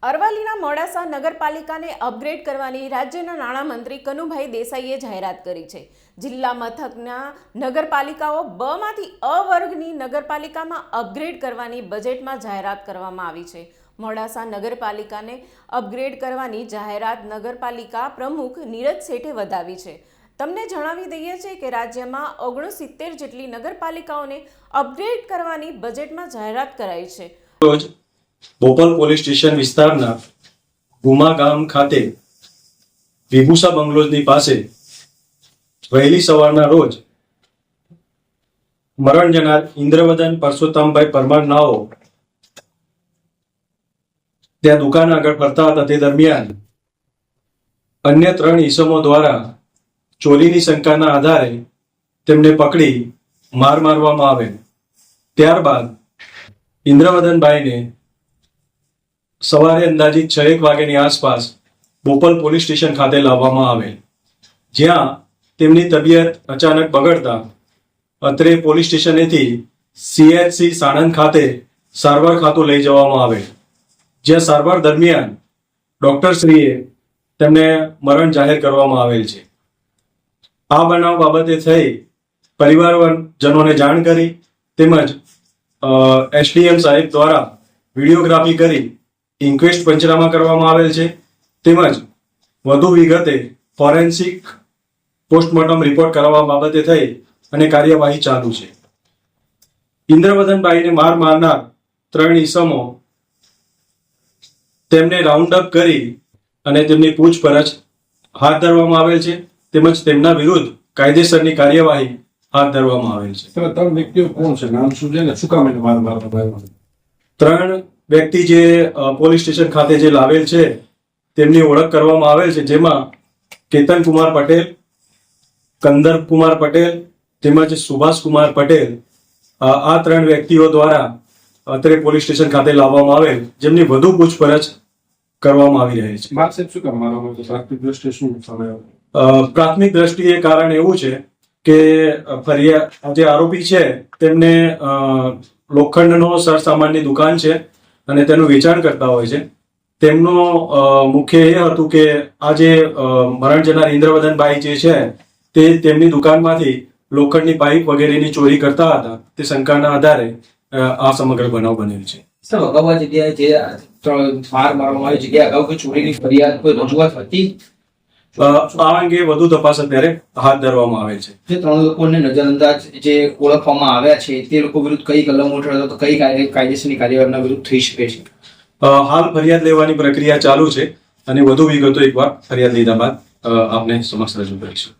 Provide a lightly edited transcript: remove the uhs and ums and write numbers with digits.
અરવલ્લીના મોડાસા નગરપાલિકાને અપગ્રેડ કરવાની રાજ્યના નાણામંત્રી કનુભાઈ દેસાઈએ જાહેરાત કરી છે। જિલ્લા મથકના નગરપાલિકાઓ બ માંથી અ વર્ગની નગરપાલિકામાં અપગ્રેડ કરવાની બજેટમાં જાહેરાત કરવામાં આવી છે। મોડાસા નગરપાલિકાને અપગ્રેડ કરવાની જાહેરાત નગરપાલિકા પ્રમુખ નીરજ શેઠે વધાવી છે। તમને જણાવી દઈએ છે કે રાજ્યમાં 69 જેટલી નગરપાલિકાઓને અપગ્રેડ કરવાની બજેટમાં જાહેરાત કરાઈ છે। બોપલ પોલીસ સ્ટેશન વિસ્તારના ગુમા ગામ ખાતે વિભૂષા બંગલોઝની પાસે વહેલી સવારના રોજ મરણ જનાર ઇન્દ્રવદન પરસોત્તમભાઈ પરમાર નાઓ ત્યાં દુકાન આગળ ફરતા હતા। તે દરમિયાન અન્ય 3 ઈસમો દ્વારા ચોરીની શંકાના આધારે તેમને પકડી માર મારવામાં આવેલ। ત્યારબાદ ઇન્દ્રવદનભાઈને સવારે અંદાજિત 6 વાગ્યાની આસપાસ બોપલ પોલીસ સ્ટેશન ખાતે લાવવામાં આવેલ, જ્યાં તેમની તબિયત અચાનક બગડતા અત્રે પોલીસ સ્ટેશનેથી CHC સાણંદ ખાતે સારવાર ખાતું લઈ જવામાં આવેલ, જ્યાં સારવાર દરમિયાન ડોક્ટરશ્રીએ તેમને મરણ જાહેર કરવામાં આવેલ છે। આ બનાવ બાબતે થઈ પરિવારજનોને જાણ કરી તેમજ SDM સાહેબ દ્વારા વિડીયોગ્રાફી કરી ઇન્ક્વેસ્ટ પંચનામા કરવામાં આવેલ છે, તેમજ વધુ વિગતે ફોરેન્સિક પોસ્ટમોર્ટમ રિપોર્ટ કરાવવા બાબતે થઈ અને કાર્યવાહી ચાલુ છે। ઇન્દ્રવદનભાઈને માર મારનાર 3 ઈસમો તેમને રાઉન્ડ અપ કરી અને તેમની પૂછપરછ હાથ ધરવામાં આવેલ છે, તેમજ તેમના વિરુદ્ધ કાયદેસરની કાર્યવાહી હાથ ધરવામાં આવેલ છે। 3 વ્યક્તિઓ કોણ છે, નામ શું છે ને શું કામ એને માર મારવામાં આવ્યો? 3 વ્યક્તિ જે પોલીસ સ્ટેશન ખાતે જે લાવેલ છે તેમની ઓળખ કરવામાં આવેલ છે, જેમાં કેતન કુમાર પટેલ, કંદર કુમાર પટેલ તેમજ સુભાષ કુમાર પટેલ। આ 3 વ્યક્તિઓ દ્વારા અત્રે પોલીસ સ્ટેશન ખાતે લાવવામાં આવેલ, જેમની વધુ પૂછપરછ કરવામાં આવી રહી છે। માર સાહેબ શું કામ મારવામાં આવ્યો? પ્રાથમિક દ્રષ્ટિએ શું સામે આવ્યું? પ્રાથમિક દ્રષ્ટિએ કારણ એવું છે કે ફરિયાદ જે આરોપી છે તેમને લોખંડનો સરસામાનની દુકાન છે અને તેનું વેચાણ કરતા હોય છે। તેમનો મુખ્ય એ હતું કે આ જે મરણ જનાર ઇન્દ્રવદનભાઈ જે છે તે તેમની દુકાનમાંથી લોખંડની પાઇપ વગેરેની ચોરી કરતા હતા, તે શંકાના આધારે આ સમગ્ર બનાવ બનેલ છે। સર, અગાઉ જગ્યાએ જે માર મારવામાં આવી જગ્યાએ અગાઉ કોઈ ચોરીની ફરિયાદ કોઈ રજૂઆત હતી? આ અંગે વધુ તપાસ અત્યારે હાથ ધરવામાં આવેલ છે। જે 3 લોકોને નજરઅંદાજ જે ઓળખવામાં આવ્યા છે તે લોકો વિરુદ્ધ કઈ કલમો હેઠળ તો કઈ કાયદેસરની કાર્યવાહીના વિરુદ્ધ થઈ શકે છે? હાલ ફરિયાદ લેવાની પ્રક્રિયા ચાલુ છે અને વધુ વિગતો એકવાર ફરિયાદ લીધા બાદ આપને સમક્ષ રજૂ કરીશું।